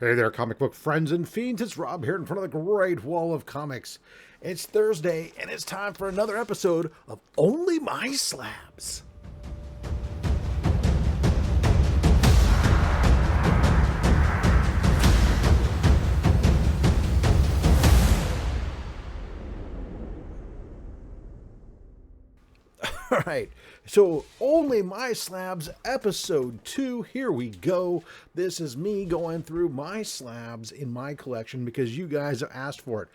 Hey there, comic book friends and fiends. It's Rob here in front of the Great Wall of Comics. It's Thursday, and it's time for another episode of Only My Slabs. All right, so Only My Slabs episode 2. Here we go. This is me going through my slabs in my collection because you guys have asked for it.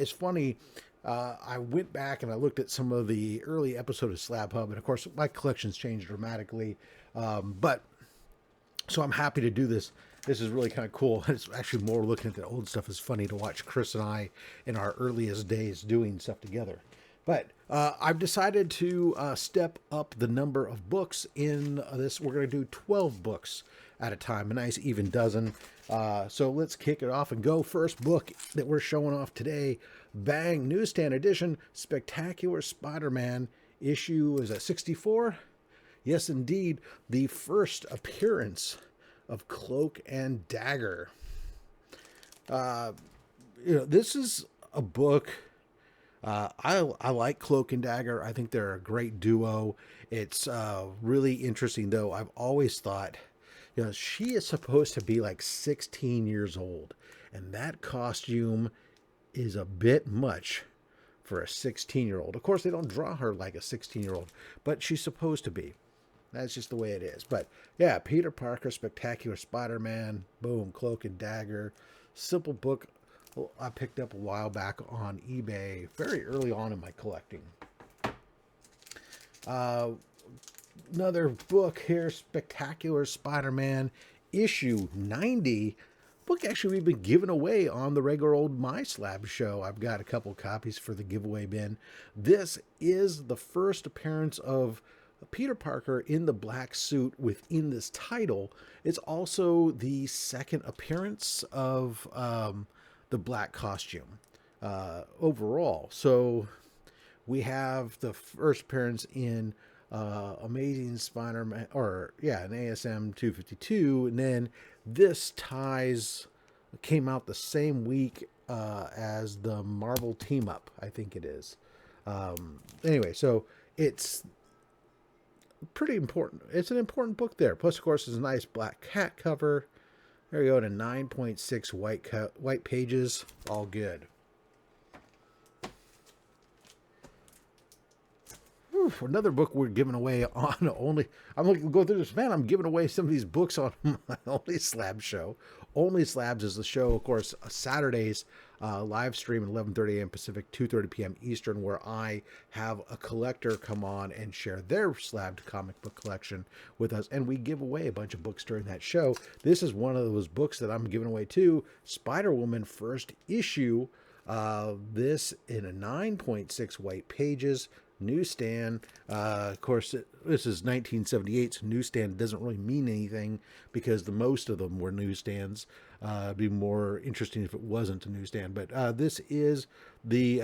It's funny, I went back and I looked at some of the early episodes of Slab Hub, and of course, my collection's changed dramatically. But so I'm happy to do this. This is really kind of cool. It's actually more looking at the old stuff. It's funny to watch Chris and I in our earliest days doing stuff together. But I've decided to step up the number of books in this. We're going to do 12 books at a time, a nice even dozen. So let's kick it off and go. First book that we're showing off today, bang, newsstand edition, Spectacular Spider-Man issue, is that 64? Yes, indeed, the first appearance of Cloak and Dagger. This is a book. I like Cloak and Dagger. I think they're a great duo. It's really interesting, though. I've always thought, she is supposed to be like 16 years old, and that costume is a bit much for a 16-year-old. Of course, they don't draw her like a 16-year-old, but she's supposed to be. That's just the way it is. But yeah, Peter Parker, Spectacular Spider-Man, boom, Cloak and Dagger. Simple book. I picked up a while back on eBay, very early on in my collecting. Another book here, Spectacular Spider-Man, issue 90. Book actually we've been giving away on the regular old My Slabs show. I've got a couple copies for the giveaway bin. This is the first appearance of Peter Parker in the black suit within this title. It's also the second appearance of the black costume overall. So we have the first appearance in Amazing Spider-Man, an ASM 252, and then this came out the same week as the Marvel Team Up, I think it is. Anyway, so it's pretty important. It's an important book there. Plus, of course, it's a nice black cat cover. There you go, to 9.6 white pages. All good. Whew, another book we're giving away on Only. I'm looking to go through this. Man, I'm giving away some of these books on my Only Slabs show. Only Slabs is the show, of course, Saturdays, live stream at 11:30 a.m. Pacific, 2:30 p.m. Eastern, where I have a collector come on and share their slabbed comic book collection with us, and we give away a bunch of books during that show. This is one of those books that I'm giving away too, Spider-Woman first issue. This in a 9.6 white pages. Newsstand. Of course, this is 1978, so newsstand doesn't really mean anything because most of them were newsstands. It'd be more interesting if it wasn't a newsstand. But this is the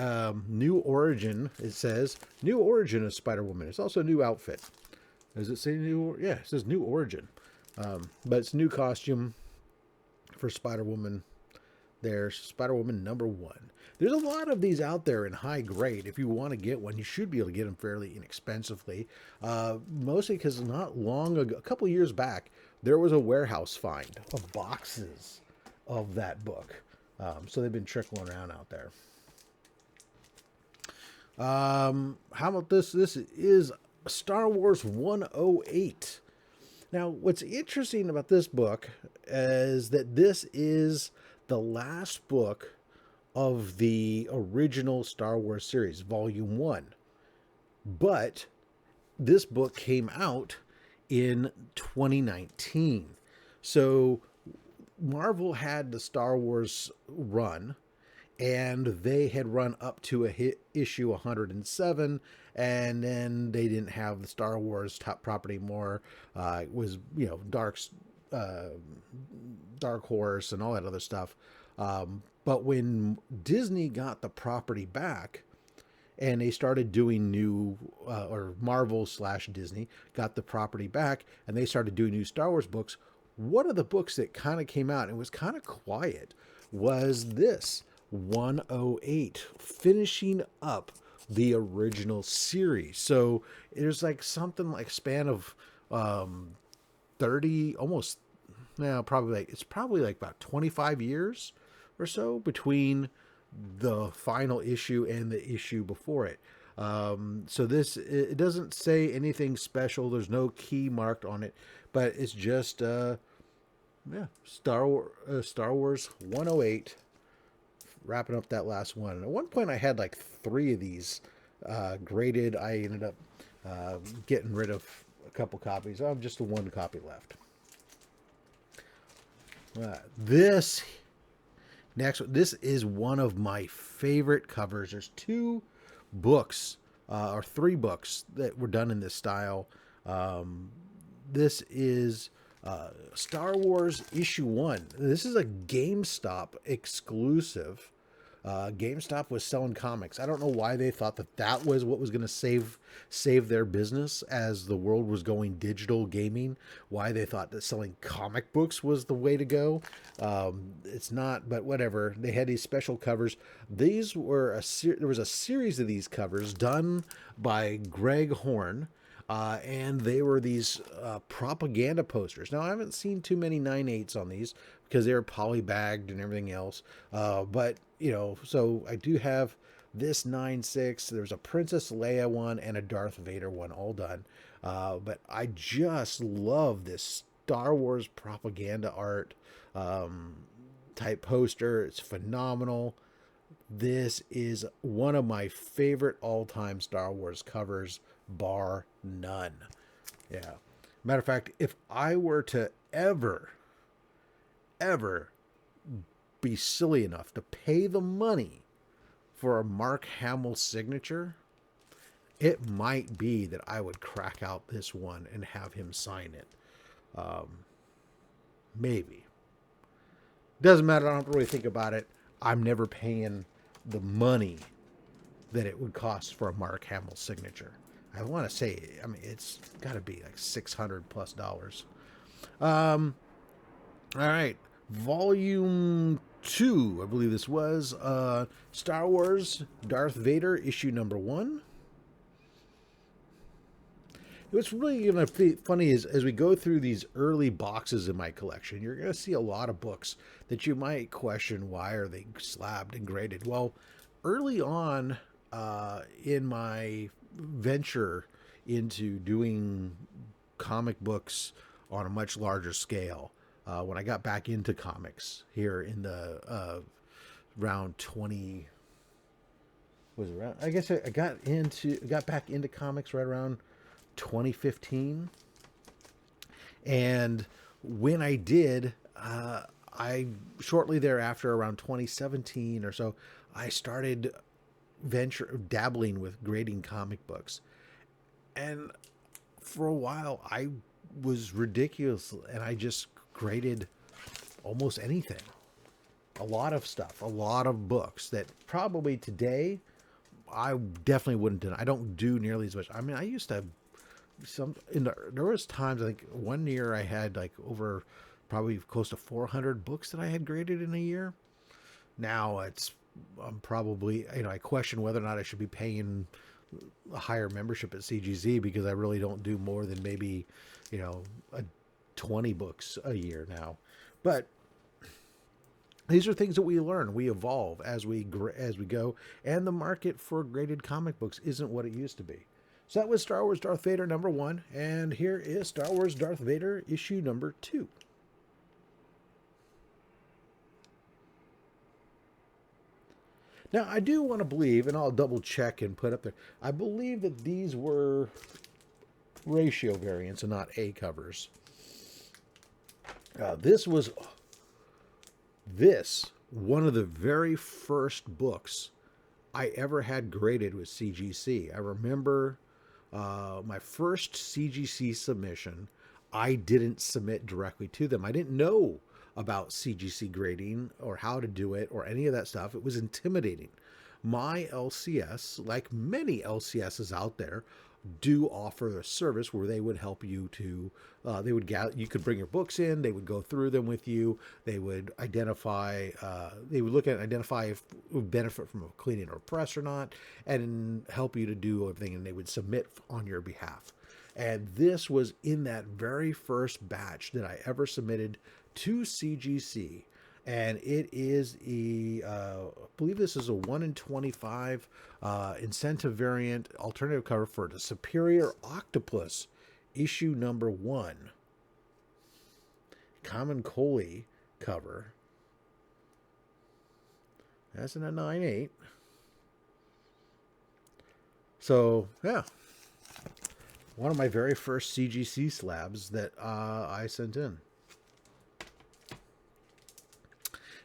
new origin. It says new origin of Spider-Woman. It's also a new outfit. Does it say new? Yeah, it says new origin. But it's new costume for Spider-Woman. There's Spider-Woman #1. There's a lot of these out there in high grade. If you want to get one, you should be able to get them fairly inexpensively. Mostly because not long ago, a couple years back, there was a warehouse find of boxes of that book. So they've been trickling around out there. How about this? This is Star Wars 108. Now, what's interesting about this book is that this is the last book of the original Star Wars series, Volume 1. But this book came out in 2019. So Marvel had the Star Wars run, and they had run up to issue 107, and then they didn't have the Star Wars top property more. It was, Dark Horse and all that other stuff. But when Disney got the property back and they started doing new, or Marvel / Disney got the property back and they started doing new Star Wars books, one of the books that kind of came out and was kind of quiet was this 108, finishing up the original series. So there's like something like span of 30, almost now, probably like it's probably like about 25 years or so between the final issue and the issue before it. So this, it doesn't say anything special. There's no key marked on it, but it's just yeah, Star Wars 108, wrapping up that last one. And at one point I had like 3 of these graded. I ended up getting rid of a couple copies. I have just the 1 copy left. This is one of my favorite covers. There's 2 books or 3 books that were done in this style. This is Star Wars issue 1. This is a GameStop exclusive. GameStop was selling comics. I don't know why they thought that that was what was going to save their business as the world was going digital gaming. Why they thought that selling comic books was the way to go. It's not, but whatever. They had these special covers. These were there was a series of these covers done by Greg Horn. And they were these propaganda posters. Now, I haven't seen too many 9/8s on these because they're polybagged and everything else. But, you know, so I do have this 9/6. There's a Princess Leia one and a Darth Vader one all done. But I just love this Star Wars propaganda art type poster. It's phenomenal. This is one of my favorite all-time Star Wars covers, bar none. Yeah. Matter of fact, if I were to ever be silly enough to pay the money for a Mark Hamill signature, it might be that I would crack out this one and have him sign it. Maybe. Doesn't matter. I don't really think about it. I'm never paying the money that it would cost for a Mark Hamill signature. I want to say, I mean, it's got to be like $600+. All right. Volume 2, I believe this was Star Wars Darth Vader, issue number 1. What's really going to be funny is as we go through these early boxes in my collection, you're going to see a lot of books that you might question, why are they slabbed and graded? Well, early on in my venture into doing comic books on a much larger scale, when I got back into comics here in the around 20, was it around? I guess I got back into comics right around 2015. And when I did, I shortly thereafter, around 2017 or so, I started dabbling with grading comic books. And for a while, I was ridiculous, and I just graded almost anything. A lot of stuff, a lot of books that probably today I definitely wouldn't do. I don't do nearly as much. I mean, I used to there was times, I think one year I had like over probably close to 400 books that I had graded in a year. Now I'm probably, I question whether or not I should be paying a higher membership at CGZ, because I really don't do more than maybe, 20 books a year now. But these are things that we learn, we evolve as we go, and the market for graded comic books isn't what it used to be. So that was Star Wars Darth Vader number 1, and here is Star Wars Darth Vader issue number 2. Now, I do want to believe, and I'll double check and put up there, I believe that these were ratio variants and not A covers. This was one of the very first books I ever had graded with CGC. I remember my first CGC submission, I didn't submit directly to them. I didn't know about CGC grading or how to do it or any of that stuff. It was intimidating. My LCS, like many LCSs out there, do offer a service where they would help you to, they would you could bring your books in, they would go through them with you, they would identify, they would look at identify if it would benefit from a cleaning or press or not, and help you to do everything, and they would submit on your behalf. And this was in that very first batch that I ever submitted to CGC. And it is I believe this is a 1 in 25 incentive variant alternative cover for the Superior Octopus issue number 1. Common Coley cover. That's in a 9/8. So, yeah. One of my very first CGC slabs that I sent in.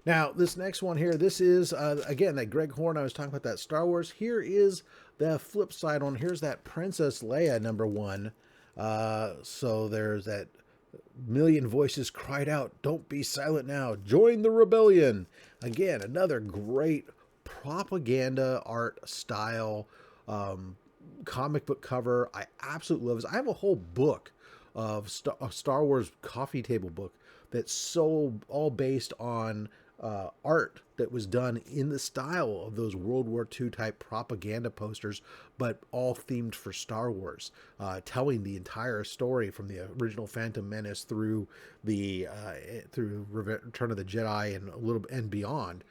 Now, this next one here, this is, again, that Greg Horn, I was talking about that Star Wars. Here is the flip side one. Here's that Princess Leia number 1. So there's that million voices cried out, "Don't be silent now. Join the rebellion." Again, another great propaganda art style comic book cover. I absolutely love this. I have a whole book of Star Wars coffee table book that's so all based on art that was done in the style of those World War II type propaganda posters, but all themed for Star Wars, telling the entire story from the original Phantom Menace through the through Return of the Jedi and a little and beyond,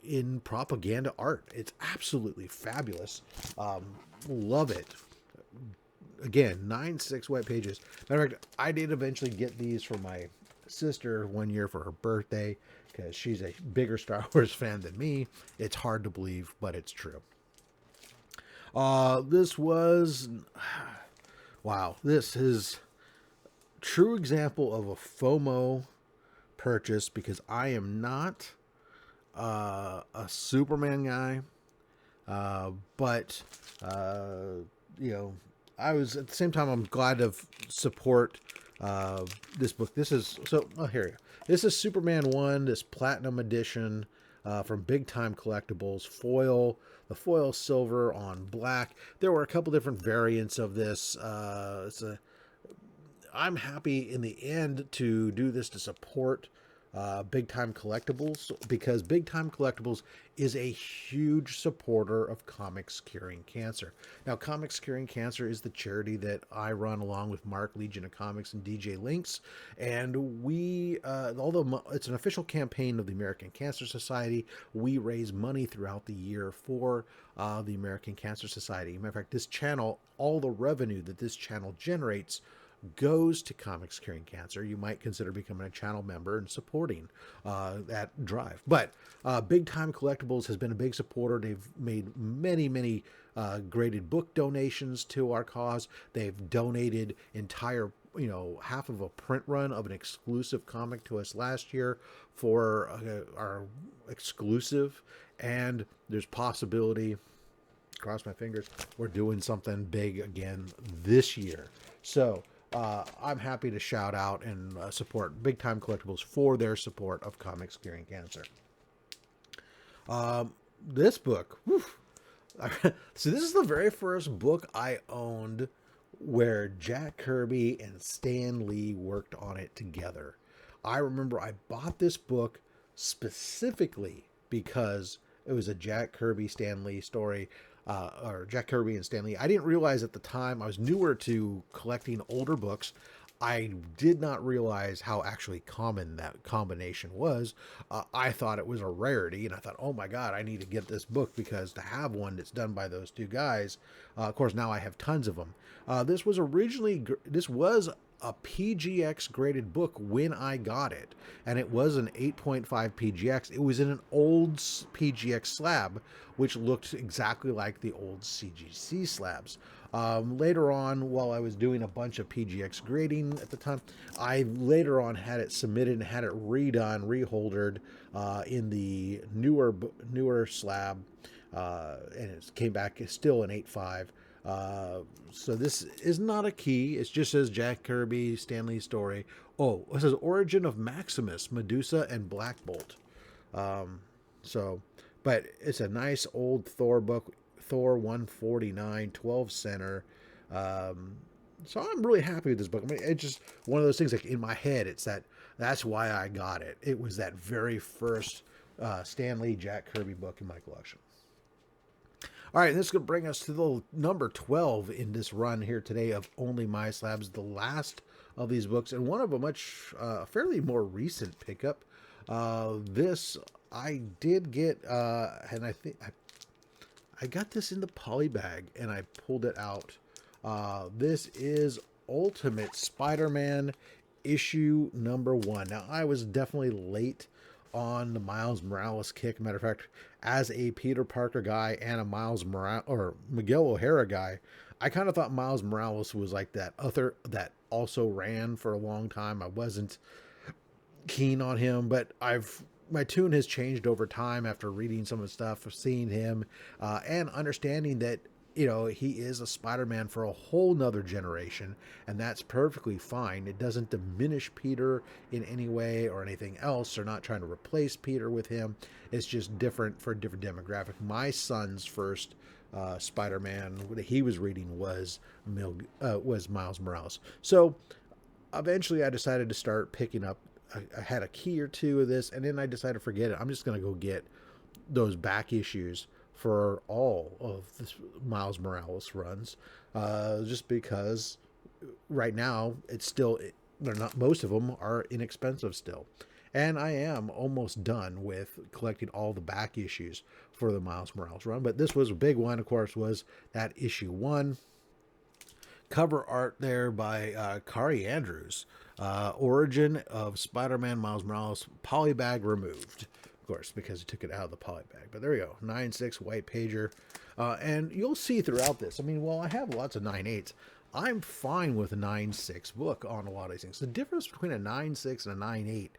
in propaganda art. It's absolutely fabulous. Love it. Again, 9/6 white pages. Matter of fact, I did eventually get these for my sister one year for her birthday because she's a bigger Star Wars fan than me. It's hard to believe, but it's true. This was, wow, this is true example of a FOMO purchase because I am not a Superman guy, but you know, I was at the same time, I'm glad to support this book. This is so. Oh, here you go. This is Superman 1, this Platinum Edition from Big Time Collectibles. Foil, the foil silver on black. There were a couple different variants of this. I'm happy in the end to do this to support Big Time Collectibles because Big Time Collectibles is a huge supporter of Comics Curing Cancer. Now, Comics Curing Cancer is the charity that I run along with Mark, Legion of Comics, and DJ Links. And we, although it's an official campaign of the American Cancer Society, we raise money throughout the year for the American Cancer Society. Matter of fact, this channel, all the revenue that this channel generates goes to Comics Curing Cancer. You might consider becoming a channel member and supporting that drive. But Big Time Collectibles has been a big supporter. They've made many graded book donations to our cause. They've donated entire, half of a print run of an exclusive comic to us last year for our exclusive. And there's possibility, cross my fingers, we're doing something big again this year. So I'm happy to shout out and support Big Time Collectibles for their support of Comics Curing Cancer. This book, so this is the very first book I owned where Jack Kirby and Stan Lee worked on it together. I remember I bought this book specifically because it was a Jack Kirby, Stan Lee story. Or Jack Kirby and Stan Lee. I didn't realize at the time, I was newer to collecting older books. I did not realize how actually common that combination was. I thought it was a rarity, and I thought, oh my God, I need to get this book because to have one that's done by those two guys, of course, now I have tons of them. This was a PGX graded book when I got it, and it was an 8.5 PGX. It was in an old PGX slab, which looked exactly like the old CGC slabs. Later on, while I was doing a bunch of PGX grading at the time, I later on had it submitted and had it redone, reholdered in the newer slab, and it came back still an 8.5. So this is not a key. It just says Jack Kirby, Stan Lee story. Oh, it says Origin of Maximus, Medusa, and Black Bolt. But it's a nice old Thor book, Thor 149, 12 center. So I'm really happy with this book. I mean, it's just one of those things, like in my head, that's why I got it. It was that very first Stan Lee, Jack Kirby book in my collection. All right, this is going to bring us to the number 12 in this run here today of Only My Slabs, the last of these books, and one of a fairly more recent pickup. This I did get, and I think I got this in the poly bag, and I pulled it out. This is Ultimate Spider-Man issue number 1. Now, I was definitely late on the Miles Morales kick. Matter of fact, as a Peter Parker guy and a Miguel O'Hara guy, I kind of thought Miles Morales was like that other that also ran for a long time. I wasn't keen on him, but my tune has changed over time after reading some of the stuff, seeing him, and understanding that, you know, he is a Spider-Man for a whole nother generation, and that's perfectly fine. It doesn't diminish Peter in any way or anything else. They're not trying to replace Peter with him. It's just different for a different demographic. My son's first Spider-Man that he was reading was Miles Morales. So eventually I decided to start picking up. I had a key or two of this, and then I decided to forget it. I'm just going to go get those back issues for all of the Miles Morales runs, just because right now they're not, most of them are inexpensive still. And I am almost done with collecting all the back issues for the Miles Morales run. But this was a big one, of course, was that issue 1. Cover art there by Kari Andrews. Origin of Spider-Man Miles Morales, polybag removed. Of course, because he took it out of the poly bag. But there we go, 9.6 white pager. And you'll see throughout this, I mean, well, I have lots of 9.8s. I'm fine with a 9.6 book on a lot of these things. The difference between a 9.6 and a 9.8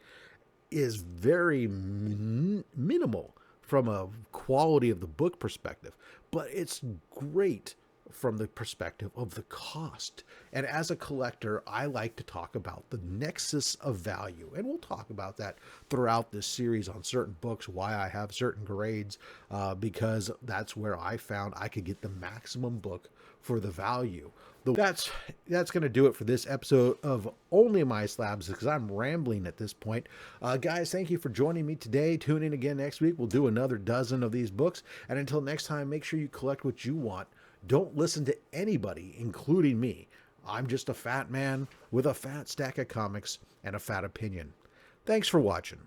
is very minimal from a quality of the book perspective. But it's great from the perspective of the cost. And as a collector, I like to talk about the nexus of value. And we'll talk about that throughout this series on certain books, why I have certain grades, because that's where I found I could get the maximum book for the value. That's going to do it for this episode of Only My Slabs, because I'm rambling at this point. Guys, thank you for joining me today. Tune in again next week. We'll do another dozen of these books. And until next time, make sure you collect what you want. Don't listen to anybody, including me. I'm just a fat man with a fat stack of comics and a fat opinion. Thanks for watching.